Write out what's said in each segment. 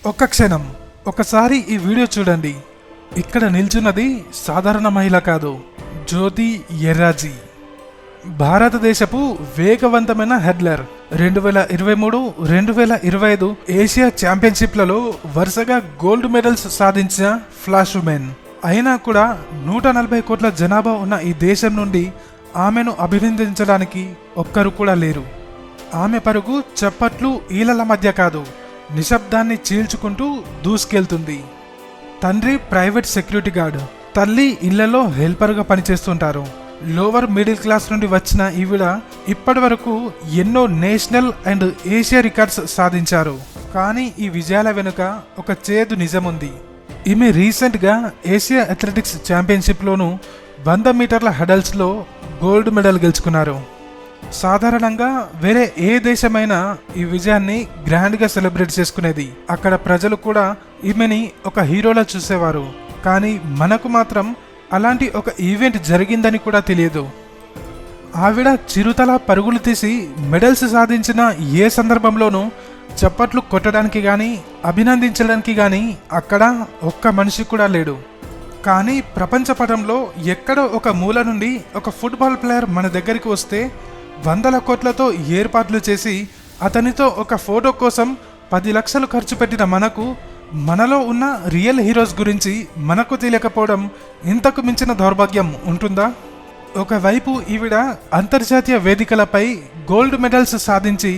ఒక్క క్షణం ఒకసారి ఈ వీడియో చూడండి. ఇక్కడ నిల్చున్నది సాధారణ మహిళ కాదు, జ్యోతి ఎర్రాజీ. భారతదేశపు వేగవంతమైన హెడ్లర్. 2023, 2025 ఏషియా ఛాంపియన్షిప్లలో వరుసగా గోల్డ్ మెడల్స్ సాధించిన ఫ్లాష్ ఉమెన్. అయినా కూడా 140 కోట్ల జనాభా ఉన్న ఈ దేశం నుండి ఆమెను అభినందించడానికి ఒక్కరు కూడా లేరు. ఆమె పరుగు చప్పట్లు ఈలల మధ్య కాదు, నిశ్శబ్దాన్ని చీల్చుకుంటూ దూసుకెళ్తుంది. తండ్రి ప్రైవేట్ సెక్యూరిటీ గార్డ్, తల్లి ఇళ్లలో హెల్పర్గా పనిచేస్తుంటారు. లోవర్ మిడిల్ క్లాస్ నుండి వచ్చిన ఈవిడ ఇప్పటి వరకు ఎన్నో నేషనల్ అండ్ ఏషియా రికార్డ్స్ సాధించారు. కానీ ఈ విజయాల వెనుక ఒక చేదు నిజముంది. ఈమె రీసెంట్గా ఏషియా అథ్లెటిక్స్ ఛాంపియన్షిప్లోనూ 100 మీటర్ల హడల్స్లో గోల్డ్ మెడల్ గెలుచుకున్నారు. సాధారణంగా వేరే ఏ దేశమైనా ఈ విజయాన్ని గ్రాండ్గా సెలబ్రేట్ చేసుకునేది. అక్కడ ప్రజలు కూడా ఈమెని ఒక హీరోలా చూసేవారు. కానీ మనకు మాత్రం అలాంటి ఒక ఈవెంట్ జరిగిందని కూడా తెలియదు. ఆవిడ చిరుతల పరుగులు తీసి మెడల్స్ సాధించిన ఏ సందర్భంలోనూ చప్పట్లు కొట్టడానికి కానీ అభినందించడానికి కానీ అక్కడ ఒక్క మనిషి కూడా లేడు. కానీ ప్రపంచ పటంలో ఎక్కడో ఒక మూల నుండి ఒక ఫుట్బాల్ ప్లేయర్ మన దగ్గరికి వస్తే 100 కోట్లతో ఏర్పాట్లు చేసి అతనితో ఒక ఫోటో కోసం 10 లక్షలు ఖర్చు పెట్టిన మనకు మనలో ఉన్న రియల్ హీరోస్ గురించి మనకు తెలియకపోవడం ఇంతకు మించిన దౌర్భాగ్యం ఉంటుందా? ఒకవైపు ఈవిడ అంతర్జాతీయ వేదికలపై గోల్డ్ మెడల్స్ సాధించి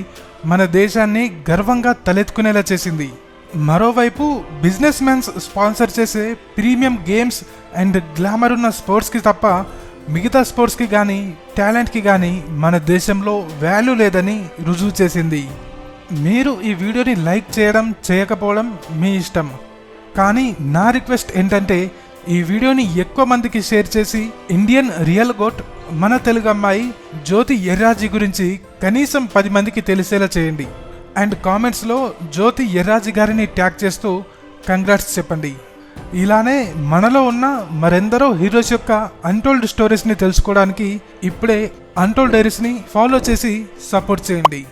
మన దేశాన్ని గర్వంగా తలెత్తుకునేలా చేసింది. మరోవైపు బిజినెస్ మ్యాన్స్ స్పాన్సర్ చేసే ప్రీమియం గేమ్స్ అండ్ గ్లామర్ ఉన్న స్పోర్ట్స్కి తప్ప మిగతా స్పోర్ట్స్కి కానీ టాలెంట్కి కానీ మన దేశంలో వాల్యూ లేదని రుజువు చేసింది. మీరు ఈ వీడియోని లైక్ చేయడం చేయకపోవడం మీ ఇష్టం. కానీ నా రిక్వెస్ట్ ఏంటంటే ఈ వీడియోని ఎక్కువ మందికి షేర్ చేసి ఇండియన్ రియల్ గోట్ మన తెలుగు అమ్మాయి జ్యోతి ఎర్రాజీ గురించి కనీసం 10 మందికి తెలిసేలా చేయండి. అండ్ కామెంట్స్లో జ్యోతి ఎర్రాజీ గారిని ట్యాగ్ చేస్తూ కంగ్రాట్స్ చెప్పండి. ఇలానే మనలో ఉన్న మరెందరో హీరోస్ యొక్క అన్టోల్డ్ స్టోరీస్ని తెలుసుకోవడానికి ఇప్పుడే అన్టోల్డ్ డైరీస్ని ఫాలో చేసి సపోర్ట్ చేయండి.